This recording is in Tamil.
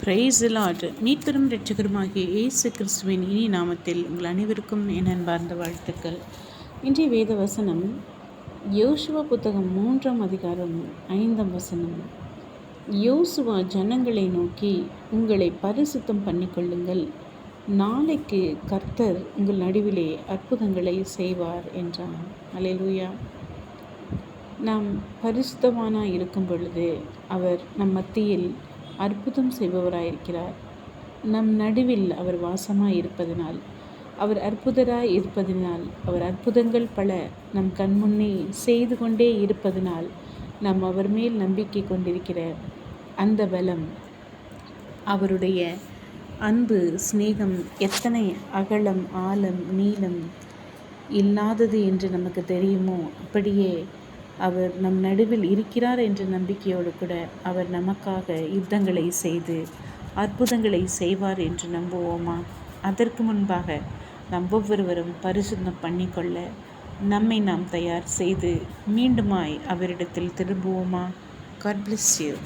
Praise the Lord. மீட்பெரும் இரட்சகருமாகிய இயேசு கிறிஸ்துவின் இனி நாமத்தில் உங்கள் அனைவருக்கும் என் அன்பார்ந்த வாழ்த்துக்கள். இன்றைய வேத வசனம் யோசுவா புத்தகம் 3ஆம் அதிகாரம் 5ஆம் வசனம். யோசுவா ஜனங்களை நோக்கி, உங்களை பரிசுத்தம் பண்ணிக்கொள்ளுங்கள், நாளைக்கு கர்த்தர் உங்கள் நடுவிலே அற்புதங்களை செய்வார் என்றான். அல்லேலூயா. நாம் பரிசுத்தமானாய் இருக்கும் பொழுது அவர் நம் மத்தியில் அற்புதம் செய்பவராயிருக்கிறார். நம் நடுவில் அவர் வாசமாய் இருப்பதனால், அவர் அற்புதராய் இருப்பதனால், அவர் அற்புதங்கள் பல நம் கண்முன்னே செய்து கொண்டே இருப்பதனால் நாம் அவர் மேல் நம்பிக்கை கொண்டிருக்கிற அந்த பலம், அவருடைய அன்பு சிநேகம் எத்தனை அகலம் ஆழம் நீளம் இல்லாதது என்று நமக்கு தெரியுமோ, அப்படியே அவர் நம் நடுவில் இருக்கிறார் என்ற நம்பிக்கையோடு கூட அவர் நமக்காக யுத்தங்களை செய்து அற்புதங்களை செய்வார் என்று நம்புவோமா? அதற்கு முன்பாக நாம் ஒவ்வொருவரும் பரிசுத்தம் பண்ணிக்கொள்ள நம்மை நாம் தயார் செய்து மீண்டுமாய் அவரிடத்தில் திரும்புவோமா? God bless you.